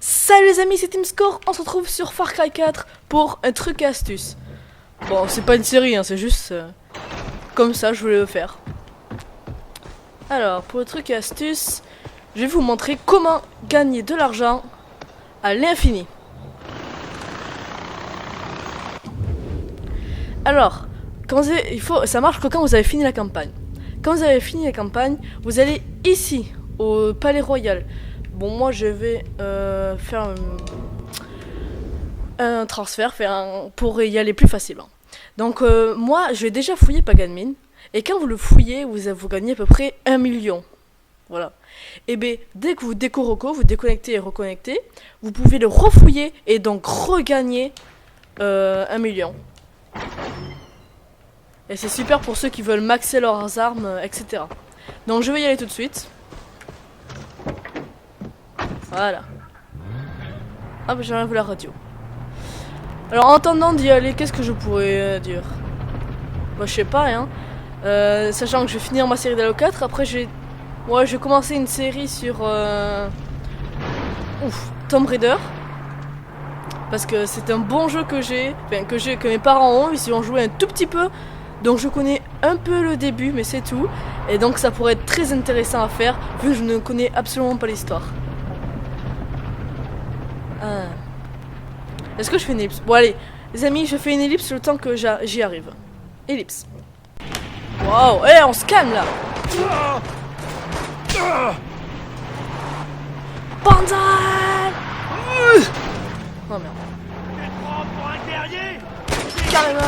Salut les amis, c'est TeamScore, on se retrouve sur Far Cry 4 pour un truc et astuce. Bon, c'est pas une série, hein, c'est juste comme ça, je voulais le faire. Alors, pour le truc et astuce, je vais vous montrer comment gagner de l'argent à l'infini. Alors, ça marche que quand vous avez fini la campagne. Quand vous avez fini la campagne, vous allez ici, au Palais Royal. Bon, moi je vais faire un transfert pour y aller plus facilement. Donc moi je vais déjà fouiller Pagan Min. Et quand vous le fouillez, vous gagnez à peu près 1 million. Voilà. Et bien dès que vous vous déconnectez et reconnectez, vous pouvez le refouiller et donc regagner 1 million. Et c'est super pour ceux qui veulent maxer leurs armes, etc. Donc je vais y aller tout de suite. Voilà. Ah bah j'enlève la radio. Alors en attendant d'y aller, qu'est-ce que je pourrais dire? Bah je sais pas hein. Sachant que je vais finir ma série d'Halo 4, après je vais commencer une série sur Tomb Raider. Parce que c'est un bon jeu que mes parents ont, ils y ont joué un tout petit peu. Donc je connais un peu le début, mais c'est tout. Et donc ça pourrait être très intéressant à faire, vu que je ne connais absolument pas l'histoire. Est-ce que je fais une ellipse? Bon allez, les amis, je fais une ellipse le temps que j'y arrive. Ellipse. Waouh, eh, on se calme là. Banzai. Oh merde. Tu te prends pour un guerrier? Carrément.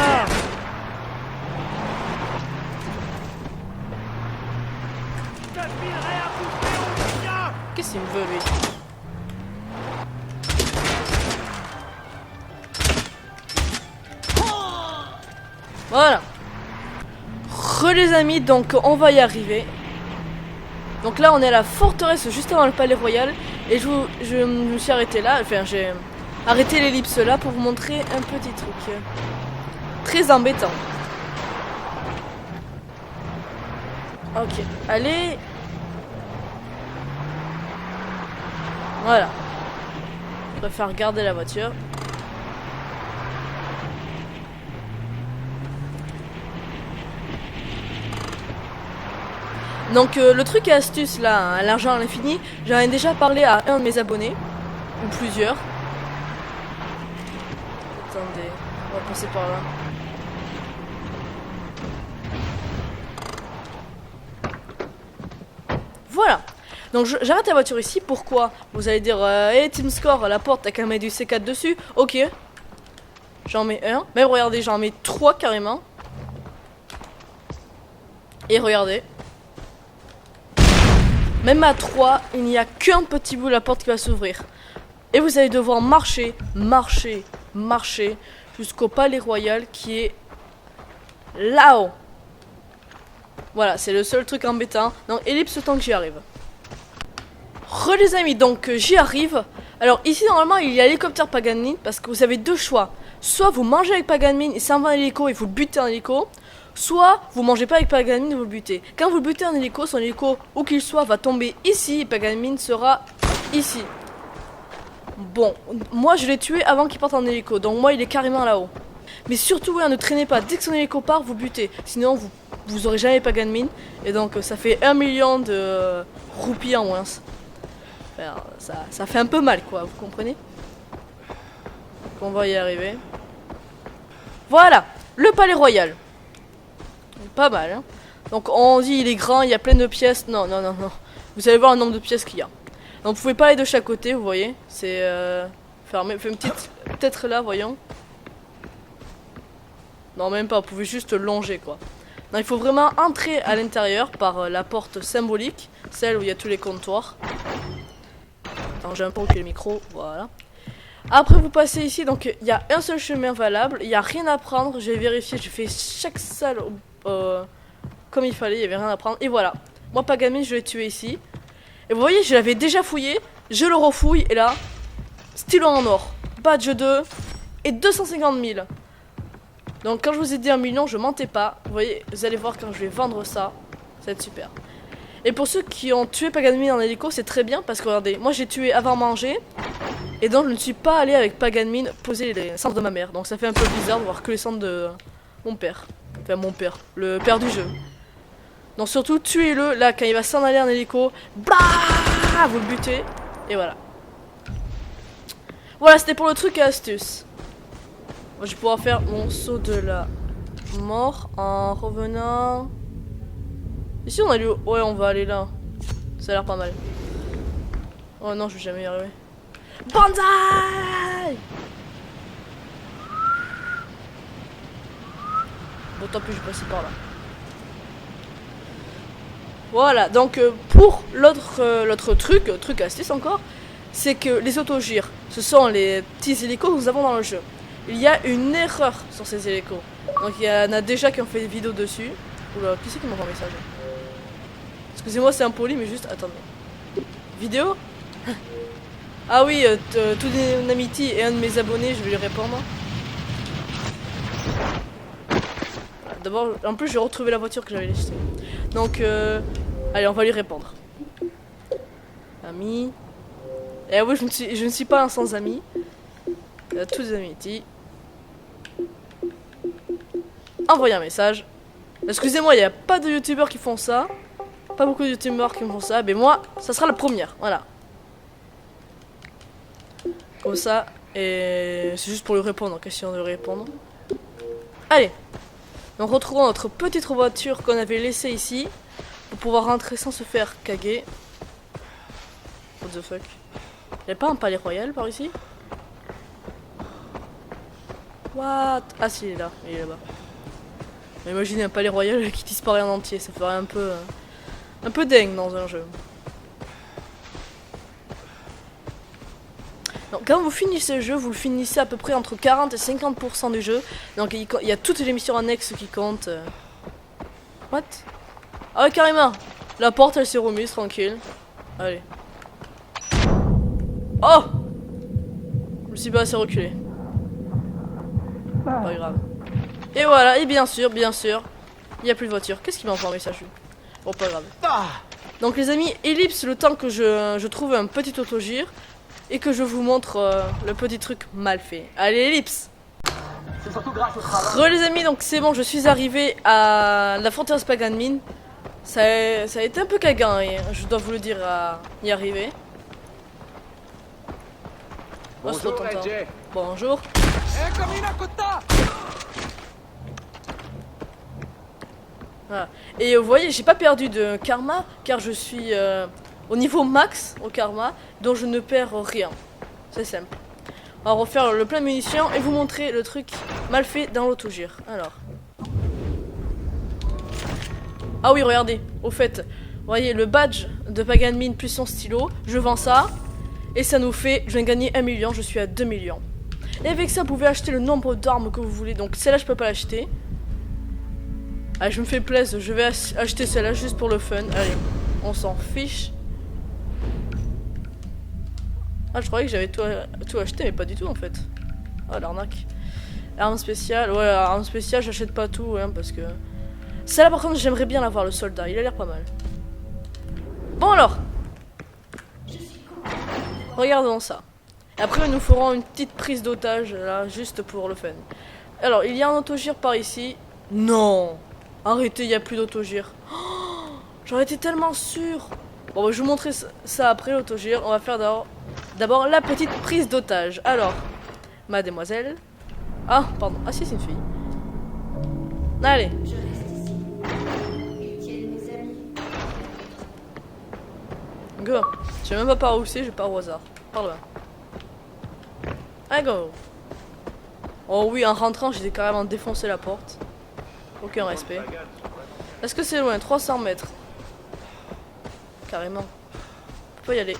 Je te filerai à bouffer au chien! Qu'est-ce qu'il me veut lui? Voilà. Les amis, donc on va y arriver. Donc là on est à la forteresse juste avant le palais royal. Et je me suis arrêté là. Enfin j'ai arrêté l'ellipse là pour vous montrer un petit truc très embêtant. Ok, allez. Voilà. Je préfère garder la voiture. Donc le truc et astuce là, hein, l'argent à l'infini, j'en ai déjà parlé à un de mes abonnés, ou plusieurs. Attendez, on va passer par là. Voilà. Donc j'arrête la voiture ici, pourquoi? Vous allez dire, hey TeamScore, la porte, t'as qu'à mettre du C4 dessus. Ok. J'en mets un, même regardez, j'en mets 3 carrément. Et regardez. Même à 3, il n'y a qu'un petit bout de la porte qui va s'ouvrir. Et vous allez devoir marcher jusqu'au palais royal qui est là-haut. Voilà, c'est le seul truc embêtant. Donc ellipse le temps que j'y arrive. Les amis, donc j'y arrive. Alors ici normalement il y a l'hélicoptère Pagan Min parce que vous avez deux choix. Soit vous mangez avec Pagan Min, il s'en va en hélico et vous le butez en hélico. Soit vous mangez pas avec Pagan Min et vous le butez. Quand vous le butez en hélico, son hélico, où qu'il soit, va tomber ici et Pagan Min sera ici. Bon, moi je l'ai tué avant qu'il parte en hélico, donc moi il est carrément là-haut. Mais surtout, ne traînez pas, dès que son hélico part, vous butez. Sinon vous aurez jamais Pagan Min. Et donc ça fait 1 million de roupies en moins. Enfin, ça fait un peu mal quoi, vous comprenez? Donc on va y arriver. Voilà, le palais royal. Pas mal hein. Donc on dit il est grand, il y a plein de pièces. Non. Vous allez voir le nombre de pièces qu'il y a. Donc vous pouvez pas aller de chaque côté, vous voyez. C'est fermé. Fait une petite. Peut-être là, voyons. Non même pas, vous pouvez juste longer quoi. Non, il faut vraiment entrer à l'intérieur par la porte symbolique. Celle où il y a tous les comptoirs. Attends, j'ai un peu reculé le micro, voilà. Après vous passez ici, donc il y a un seul chemin valable. Il n'y a rien à prendre, j'ai vérifié, j'ai fait chaque salle comme il fallait, il n'y avait rien à prendre. Et voilà, moi Pagan Min je l'ai tué ici. Et vous voyez, je l'avais déjà fouillé, je le refouille et là, stylo en or, badge 2 et 250 000. Donc quand je vous ai dit 1 million, je mentais pas. Vous voyez, vous allez voir quand je vais vendre ça, ça va être super. Et pour ceux qui ont tué Pagan Min en hélico, c'est très bien parce que regardez, moi j'ai tué avant manger. Et donc je ne suis pas allé avec Paganmin poser les cendres de ma mère. Donc ça fait un peu bizarre de voir que les cendres de mon père. Enfin mon père, le père du jeu. Donc surtout tuez-le là quand il va s'en aller en hélico. Blah, vous le butez. Et voilà. Voilà, c'était pour le truc et astuce. Moi, je vais pouvoir faire mon saut de la mort en revenant. Ici on a lieu. Ouais, on va aller là. Ça a l'air pas mal. Oh non, je vais jamais y arriver. Banzai! Bon, tant pis, je vais passer par là. Voilà, donc pour l'autre truc astuce encore, c'est que les autogires, ce sont les petits hélicos que nous avons dans le jeu. Il y a une erreur sur ces hélicos. Donc il y en a déjà qui ont fait des vidéos dessus. Oula, qui c'est qui m'envoie un message? Excusez-moi, c'est impoli, mais juste, attendez. Vidéo? Ah oui, tout Dynamity et un de mes abonnés, je vais lui répondre. D'abord, en plus, j'ai retrouvé la voiture que j'avais laissée. Donc, allez, on va lui répondre. Ami. Eh oui, je ne suis pas un sans amis. Tout Dynamity. Envoyer un message. Excusez-moi, il n'y a pas de youtubeurs qui font ça. Pas beaucoup de youtubeurs qui font ça. Mais moi, ça sera la première. Voilà. Comme ça. Et c'est juste pour lui répondre. Question de répondre. Allez. Donc retrouvons notre petite voiture qu'on avait laissée ici. Pour pouvoir rentrer sans se faire caguer. What the fuck. Il n'y a pas un palais royal par ici? What? Ah si, il est là. Il est là-bas. Imaginez un palais royal qui disparaît en entier. Ça ferait un peu dingue dans un jeu. Donc quand vous finissez le jeu, vous le finissez à peu près entre 40 et 50% du jeu. Donc il y a toutes les missions annexes qui comptent. What? Ah ouais, carrément. La porte elle s'est remise, tranquille. Allez. Oh! Je me suis pas assez reculé. Pas grave. Et voilà, et bien sûr, il n'y a plus de voiture. Qu'est-ce qui m'a envoyé un message? Bon, pas grave. Donc les amis, ellipse le temps que je trouve un petit autogire. Et que je vous montre le petit truc mal fait. Allez, ellipse. Les amis, donc c'est bon, je suis arrivé à la forteresse Paganmin. Ça a été un peu cagant, je dois vous le dire, à y arriver. Bonjour, AJ. Bonjour. Voilà. Et vous voyez, j'ai pas perdu de karma, car je suis au niveau max au karma, dont je ne perds rien. C'est simple. On va refaire le plein de munitions et vous montrer le truc mal fait dans l'autogire. Alors. Ah oui, regardez. Au fait, vous voyez le badge de Paganmin plus son stylo. Je vends ça. Et ça nous fait, je viens de gagner 1 million, je suis à 2 millions. Et avec ça, vous pouvez acheter le nombre d'armes que vous voulez. Donc celle-là, je peux pas l'acheter. Allez, je me fais plaisir, je vais acheter celle-là juste pour le fun. Allez, on s'en fiche. Ah, je croyais que j'avais tout acheté, mais pas du tout en fait. Ah, l'arnaque. Arme spéciale, ouais, arme spéciale, j'achète pas tout, hein, parce que... Celle-là, par contre, j'aimerais bien l'avoir, le soldat, il a l'air pas mal. Bon alors. Regardons ça. Et après, nous ferons une petite prise d'otage, là, juste pour le fun. Alors, il y a un autogire par ici. Non. Arrêtez, il n'y a plus d'autogire. Oh, j'en étais tellement sûr. Bon, bah, je vais vous montrer ça après, l'autogire. On va faire d'abord la petite prise d'otage. Alors, mademoiselle. Ah, pardon. Ah si, c'est une fille. Allez. Go. Je sais même pas par où c'est, je pars au hasard. Par là. Allez, go. Oh oui, en rentrant, j'ai carrément défoncé la porte. Aucun respect. Est-ce que c'est loin? 300 mètres. Carrément. On peut y aller.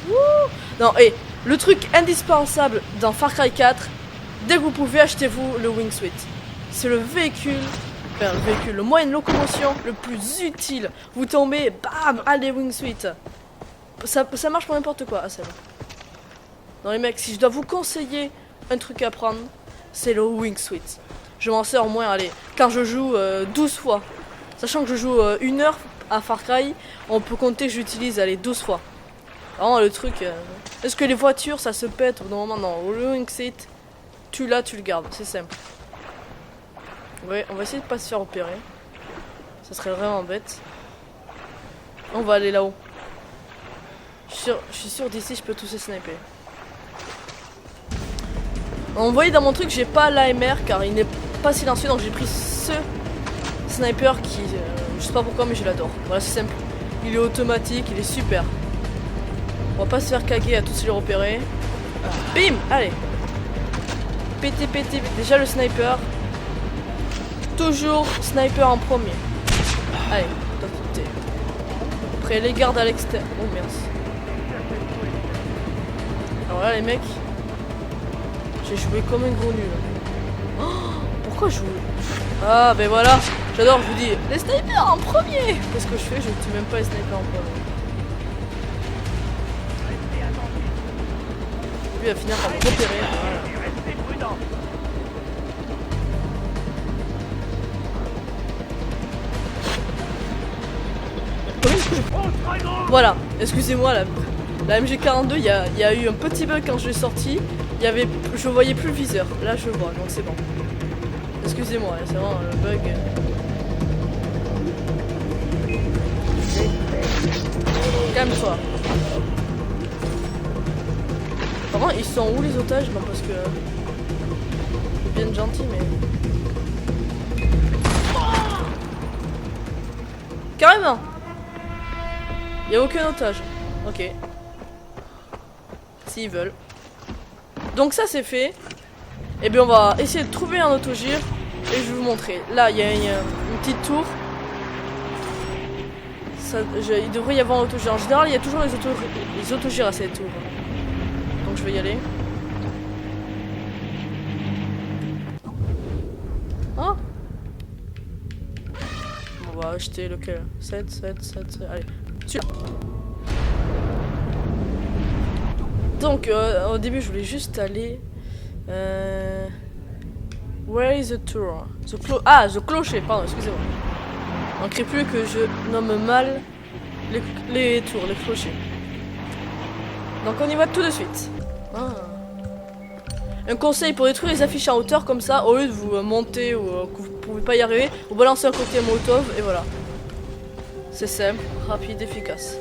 Wouh. Non, et le truc indispensable dans Far Cry 4, dès que vous pouvez, achetez-vous le Wingsuit. C'est le véhicule, le moyen de locomotion le plus utile. Vous tombez, bam, allez, Wingsuit. Ça marche pour n'importe quoi. Ah, c'est bon. Non, les mecs, si je dois vous conseiller un truc à prendre, c'est le Wingsuit. Je m'en sers au moins, allez, quand je joue 12 fois. Sachant que je joue 1 heure à Far Cry, on peut compter que j'utilise, allez, 12 fois. Vraiment le truc. Est-ce que les voitures ça se pète au bout d'un moment? Non, le Wings 8, tu l'as, tu le gardes, c'est simple. Ouais, on va essayer de pas se faire opérer. Ça serait vraiment bête. On va aller là-haut. Je suis sûr d'ici je peux tous les sniper. On voyait dans mon truc j'ai pas l'AMR car il n'est pas silencieux donc j'ai pris ce sniper qui je sais pas pourquoi mais je l'adore. Voilà c'est simple. Il est automatique, il est super. On va pas se faire caguer à tous les repérer. Bim. Allez. Pété pété. Déjà le sniper. Toujours sniper en premier. Allez, après les gardes à l'extérieur. Oh merde. Alors là les mecs. J'ai joué comme un gros nul. Oh, pourquoi je joue? Ah ben voilà. J'adore, je vous dis. Les snipers en premier. Qu'est-ce que je fais? Je ne tue même pas les snipers en premier. Lui va finir par me repérer. Voilà, excusez-moi, la MG42, il y a eu un petit bug quand je l'ai sorti. Je voyais plus le viseur. Là, je vois, donc c'est bon. Excusez-moi, c'est vraiment le bug. Calme-toi. Par contre, ils sont où les otages? Non, parce que. Ils viennent gentils, mais. Carrément! Il n'y a aucun otage. Ok. S'ils veulent. Donc ça c'est fait. Et bien on va essayer de trouver un autogire. Et je vais vous montrer. Là il y a une petite tour. Il devrait y avoir un autogire. En général il y a toujours les autogires à cette tour. Donc je vais y aller. Ah. On va acheter lequel? 7. Allez. Donc au début je voulais juste aller where is the tour? The clocher, pardon, excusez-moi. Manquerait plus que je nomme mal les tours, les clochers. Donc on y va tout de suite. Ah. Un conseil pour détruire les affiches en hauteur comme ça, au lieu de vous monter ou que vous pouvez pas y arriver, vous balancez un côté molotov et voilà. C'est simple, rapide, efficace.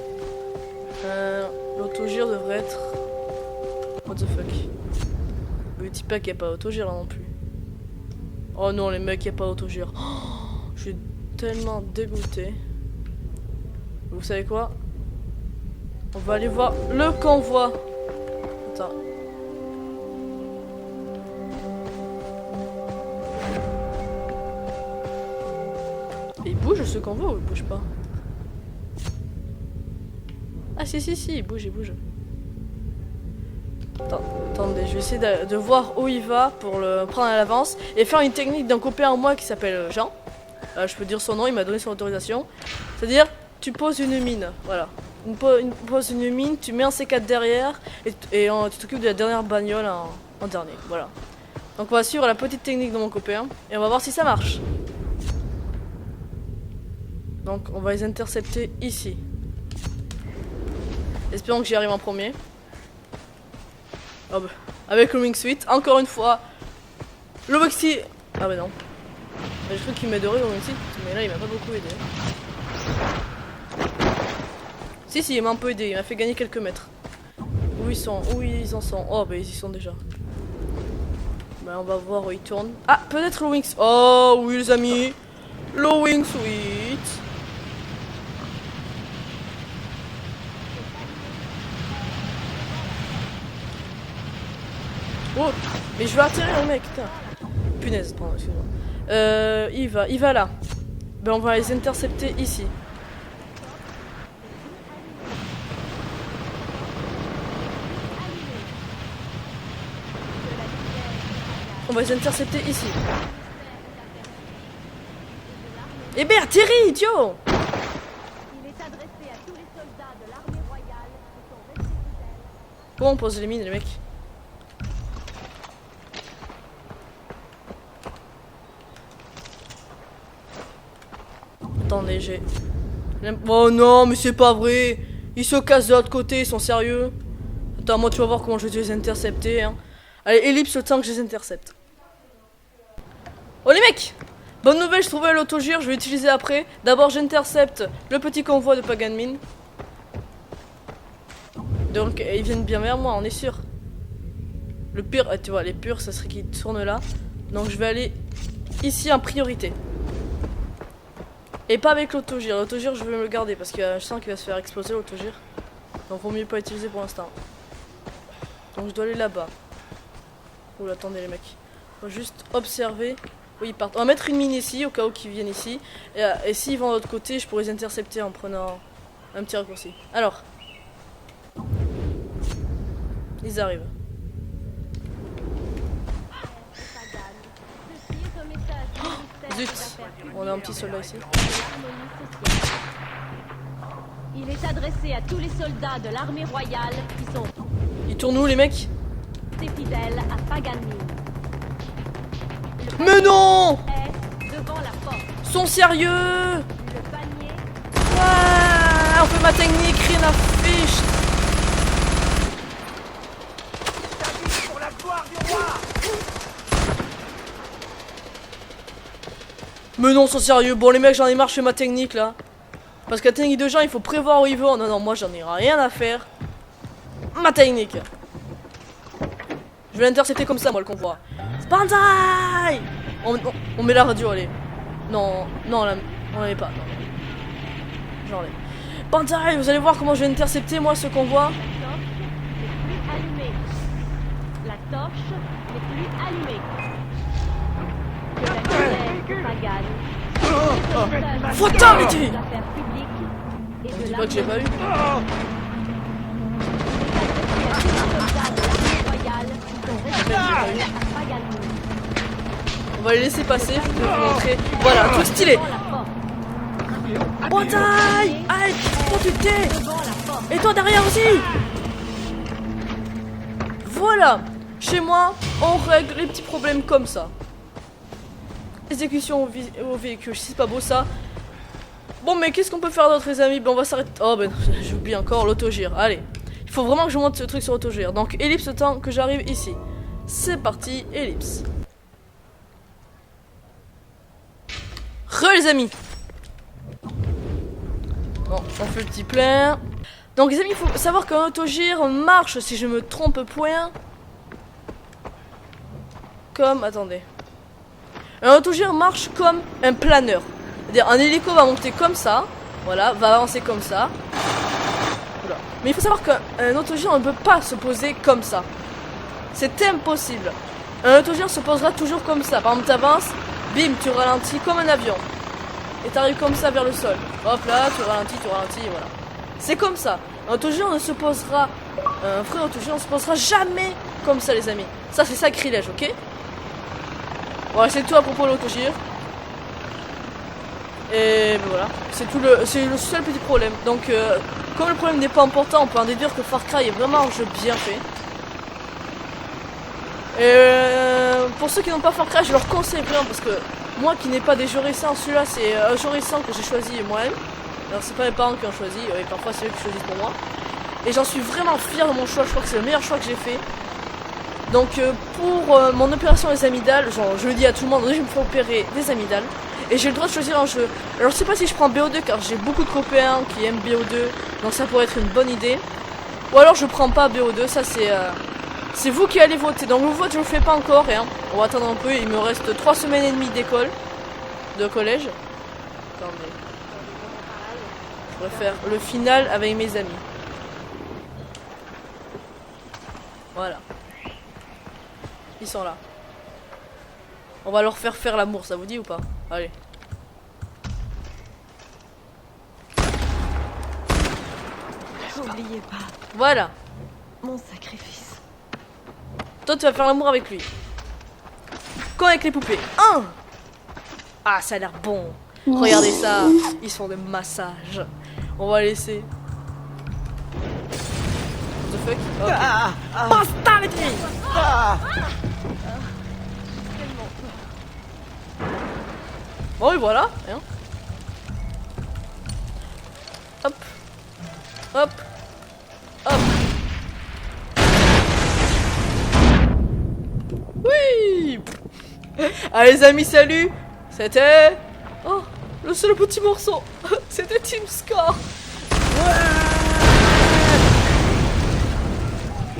L'autogire devrait être. What the fuck? Le petit pack y'a pas d'autogire là non plus. Oh non les mecs y'a pas d'autogire. Oh, je suis tellement dégoûté. Vous savez quoi? On va aller voir le convoi. Attends. Et il bouge ce convoi ou il bouge pas? Ah si, il bouge, Attendez, je vais essayer de voir où il va pour le prendre à l'avance et faire une technique d'un copain en moi qui s'appelle Jean. Je peux dire son nom, il m'a donné son autorisation. C'est-à-dire, tu poses une mine, voilà. Pose une mine, tu mets un C4 derrière et tu t'occupes de la dernière bagnole en dernier, voilà. Donc on va suivre la petite technique de mon copain et on va voir si ça marche. Donc on va les intercepter ici. Espérons que j'y arrive en premier. Oh bah, avec le Wing Suite, encore une fois. Le Voxy. Ah bah non. J'ai cru qu'il m'aiderait le Wing Suite, mais là il m'a pas beaucoup aidé. Si, il m'a un peu aidé, il m'a fait gagner quelques mètres. Où ils en sont? Oh bah ils y sont déjà. Bah on va voir où ils tournent. Ah, peut-être le Wing Suite. Oh oui les amis. Le Wing Suite. Oh, mais je vais atterrir le mec, putain. Punaise, pardon, excuse-moi. Il va là. Ben on va les intercepter ici. On va les intercepter ici. Eh ben atterris, idiot! Comment on pose les mines, les mecs? Attendez, j'ai... Oh non, mais c'est pas vrai! Ils se cassent de l'autre côté, ils sont sérieux. Attends, moi tu vas voir comment je vais les intercepter. Hein. Allez, ellipse le temps que je les intercepte. Oh les mecs! Bonne nouvelle, je trouvais l'autogire, je vais l'utiliser après. D'abord j'intercepte le petit convoi de Pagan Min. Donc ils viennent bien vers moi, on est sûr. Le pire, tu vois, les purs, ça serait qu'ils tournent là. Donc je vais aller ici en priorité. Et pas avec l'autogire. L'autogire, je vais me le garder parce que je sens qu'il va se faire exploser l'autogire. Donc vaut mieux pas utiliser pour l'instant. Donc je dois aller là-bas. Oula, attendez les mecs. Faut juste observer. Oui, ils partent. On va mettre une mine ici au cas où qu'ils viennent ici. Et s'ils vont de l'autre côté, je pourrais les intercepter en prenant un petit raccourci. Alors. Ils arrivent. Zut, on a un petit soldat ici. Il est adressé à tous les soldats de l'armée royale qui sont Ils tournent où les mecs? fidèles à Pagan Min. Mais non! Est devant la porte. Sont sérieux? Le panier Ah, on fait ma technique, rien à fiche. David pour la gloire du roi. Mais non, sont sérieux. Bon les mecs, j'en ai marre, je fais ma technique là. Parce que la technique de gens, il faut prévoir où ils vont. Non, non, moi j'en ai rien à faire. Ma technique. Je vais l'intercepter comme ça, moi, le convoi. Banzai! On met la radio, allez. Non, non, là, on l'avait pas. J'enlève. Banzai, vous allez voir comment je vais intercepter, moi, ce convoi. la torche n'est plus allumée. Que la lumière de Pagan. Fatality! Des affaires publiques et de Dis pas que j'ai pas eu. On va les laisser passer, je vais vous montrer. Voilà, un truc stylé. Banzai! Aïe, toi tu t'es! Et toi derrière aussi! Voilà! Chez moi, on règle les petits problèmes comme ça. Exécution au véhicule, c'est pas beau ça. Bon, mais qu'est-ce qu'on peut faire d'autre, les amis? Ben, on va s'arrêter. Oh, ben, j'oublie encore l'autogire. Allez, il faut vraiment que je monte ce truc sur l'autogire. Donc, ellipse le temps que j'arrive ici. C'est parti, ellipse. Les amis. Bon, on fait le petit plein. Donc, les amis, il faut savoir qu'un autogire marche, si je me trompe point. Comme, attendez. Un autogire marche comme un planeur. C'est-à-dire un hélico va monter comme ça, voilà, va avancer comme ça. Oula. Mais il faut savoir qu'un autogire ne peut pas se poser comme ça. C'est impossible. Un autogire se posera toujours comme ça. Par exemple, tu avances, bim, tu ralentis comme un avion. Et tu arrives comme ça vers le sol. Hop là, tu ralentis, voilà. C'est comme ça. Un autogire ne se posera, un vrai autogire ne se posera jamais comme ça, les amis. Ça, c'est sacrilège, ok? Voilà, c'est tout à propos de l'autogire. Et ben voilà, c'est le seul petit problème. Donc, comme le problème n'est pas important, on peut en déduire que Far Cry est vraiment un jeu bien fait. Et pour ceux qui n'ont pas Far Cry, je leur conseille vraiment parce que moi qui n'ai pas des jeux récents, celui-là c'est un jeu récent que j'ai choisi moi-même. Alors c'est pas mes parents qui ont choisi, et parfois c'est eux qui choisissent pour moi. Et j'en suis vraiment fier de mon choix, je crois que c'est le meilleur choix que j'ai fait. Donc pour mon opération des amygdales, genre je le dis à tout le monde, je me fais opérer des amygdales. Et j'ai le droit de choisir un jeu. Alors je sais pas si je prends BO2 car j'ai beaucoup de copains qui aiment BO2. Donc ça pourrait être une bonne idée. Ou alors je prends pas BO2, ça c'est vous qui allez voter. Donc le vote je le fais pas encore. Hein. On va attendre un peu, il me reste 3 semaines et demie d'école. De collège. Attendez. Je vais faire le final avec mes amis. Voilà. Ils sont là. On va leur faire l'amour, ça vous dit ou pas? Allez. N'oubliez pas Voilà. mon sacrifice. Toi, tu vas faire l'amour avec lui. Comme avec les poupées. Ah, ça a l'air bon. Regardez ça. Ils se font des massages. On va laisser. What the fuck? Ok. Basta les filles. Bon, et voilà. Hein. Hop. Hop. Hop. Oui. Allez les amis, salut. C'était... Oh, le seul petit morceau. C'était Team Score. Ouais.